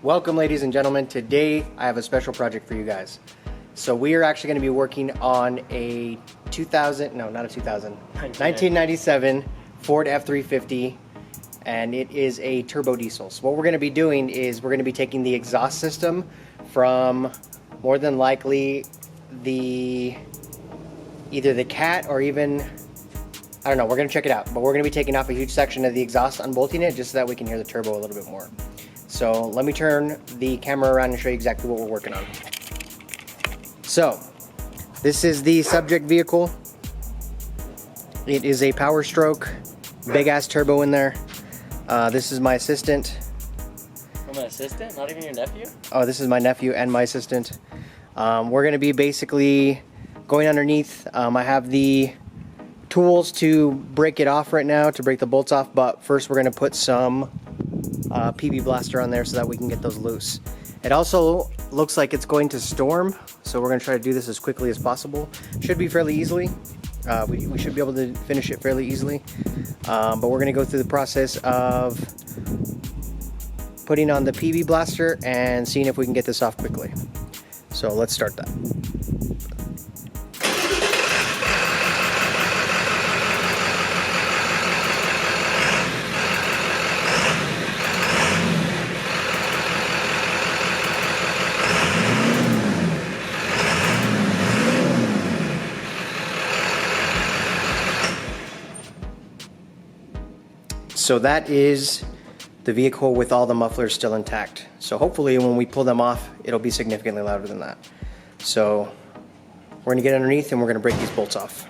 Welcome, ladies and gentlemen. Today I have a special project for you guys. So we are actually going to be working on a 1997 Ford F350, and it is a turbo diesel. So what we're going to be doing is we're going to be taking the exhaust system from more than likely either the cat or even, I don't know, we're going to check it out, but we're going to be taking off a huge section of the exhaust, unbolting it just so that we can hear the turbo a little bit more. So let me turn the camera around and show you exactly what we're working on. So this is the subject vehicle. It is a Powerstroke, big ass turbo in there. This is my assistant. I'm an assistant? Not even your nephew? Oh, this is my nephew and my assistant. We're going to be basically going underneath. I have the tools to break it off right now, to break the bolts off, but first we're going to put some PB blaster on there so that we can get those loose. It also looks like it's going to storm, so we're going to try to do this as quickly as possible. Should be fairly easily. We should be able to finish it fairly easily, but we're going to go through the process of putting on the PB blaster and seeing if we can get this off quickly. So let's start that. So that is the vehicle with all the mufflers still intact. So hopefully when we pull them off, it'll be significantly louder than that. So we're gonna get underneath and we're gonna break these bolts off.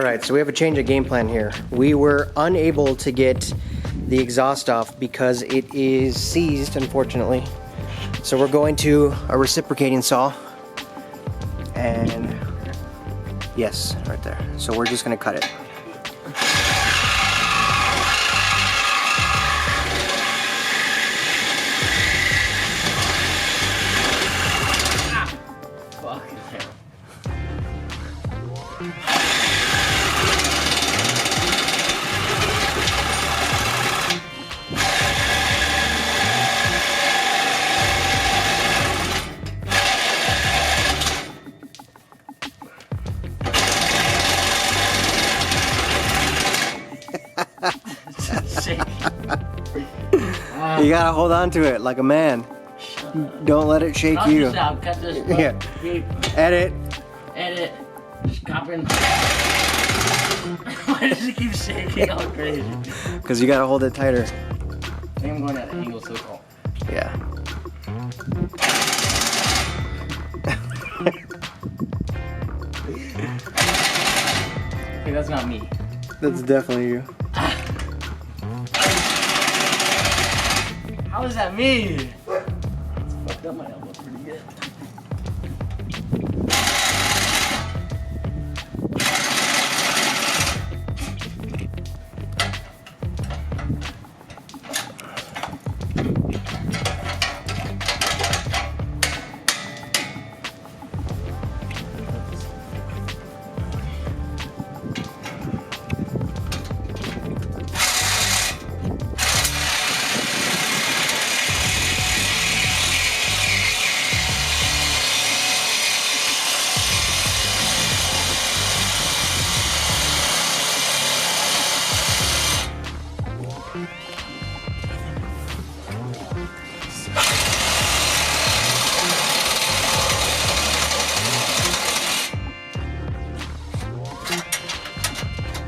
Alright, so we have a change of game plan here. We were unable to get the exhaust off because it is seized, unfortunately. So we're going to a reciprocating saw. And yes, right there. So we're just gonna cut it. You gotta hold on to it like a man. Don't let it shake you. Cut this. Yeah. Beep. Edit. Edit. Stopping. Why does it keep shaking all crazy? Because you gotta hold it tighter. I think I'm going at an angle so cool. Yeah. Okay, that's not me. That's definitely you. How is that me? It's fucked up my elbow pretty good.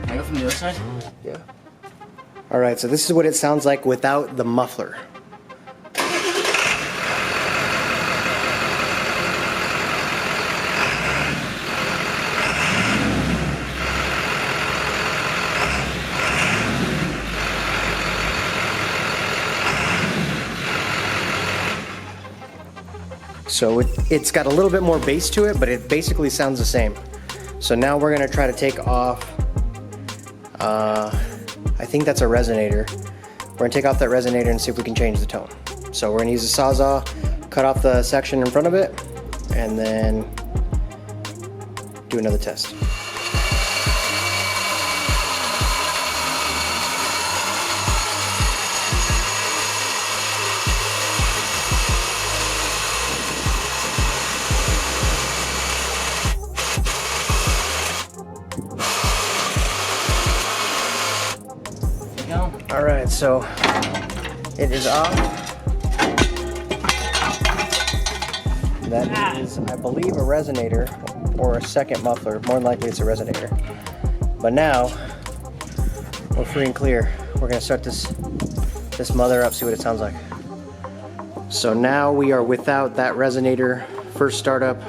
Can I go from the other side? Yeah. Alright, so this is what it sounds like without the muffler. So it's got a little bit more bass to it, but it basically sounds the same. So now we're gonna try to take off, I think that's a resonator. We're gonna take off that resonator and see if we can change the tone. So we're gonna use a Sawzall, cut off the section in front of it, and then do another test. Alright, so it is off. That is, I believe, a resonator or a second muffler. More than likely it's a resonator. But now, we're free and clear. We're going to start this mother up, see what it sounds like. So now we are without that resonator. First startup.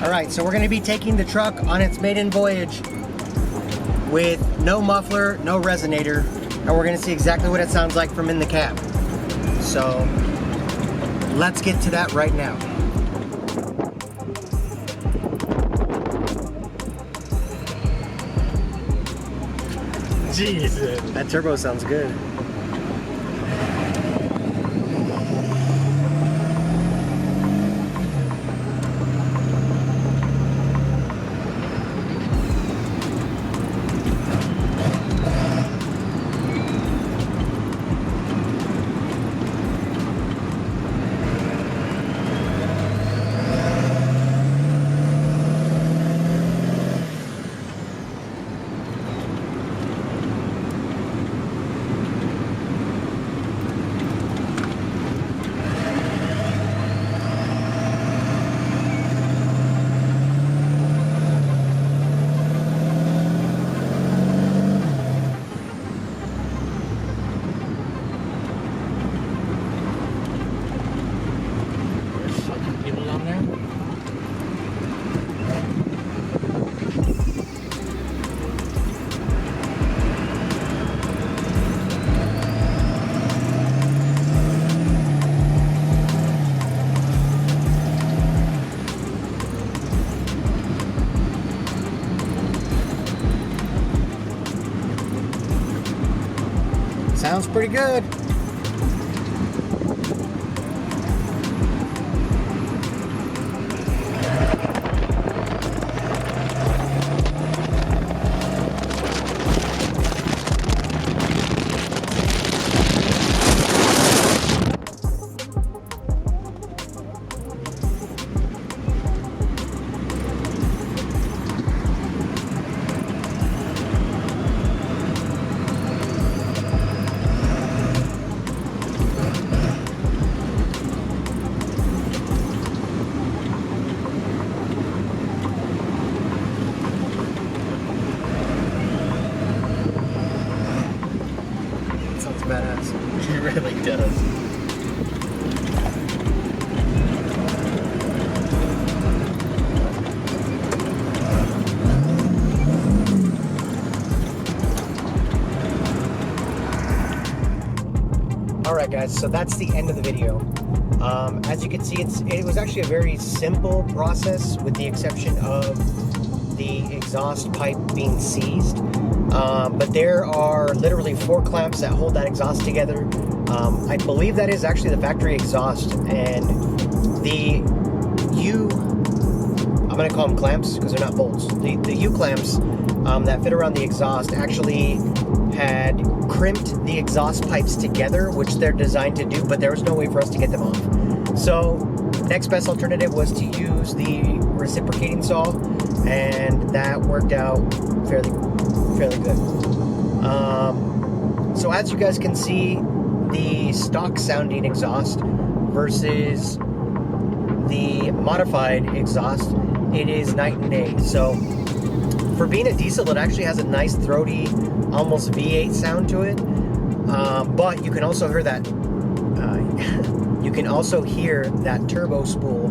Alright, so we're going to be taking the truck on its maiden voyage with no muffler, no resonator, and we're going to see exactly what it sounds like from in the cab. So, let's get to that right now. Jesus, that turbo sounds good. Sounds pretty good. Sounds badass. It really does. Alright guys, so that's the end of the video. As you can see, it was actually a very simple process with the exception of the exhaust pipe being seized. But there are literally 4 clamps that hold that exhaust together. I believe that is actually the factory exhaust, and the I'm going to call them clamps because they're not bolts. The U-clamps that fit around the exhaust actually had crimped the exhaust pipes together, which they're designed to do, but there was no way for us to get them off. So next best alternative was to use the reciprocating saw, and that worked out fairly good. So as you guys can see, the stock sounding exhaust versus the modified exhaust, it is night and day. So for being a diesel, it actually has a nice throaty, almost V8 sound to it. But you can also hear that turbo spool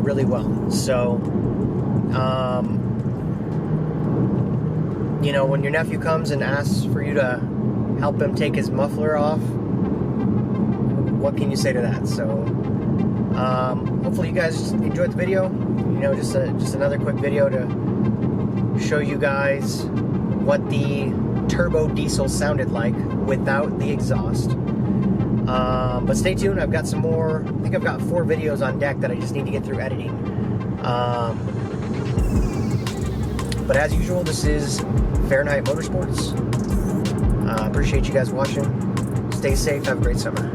really well. So you know, when your nephew comes and asks for you to help him take his muffler off, what can you say to that? So hopefully you guys enjoyed the video. You know, just another quick video to show you guys what the turbo diesel sounded like without the exhaust. But stay tuned, I've got some more. I think I've got 4 videos on deck that I just need to get through editing. But as usual, this is Fahrenheit Motorsports. Appreciate you guys watching. Stay safe, have a great summer.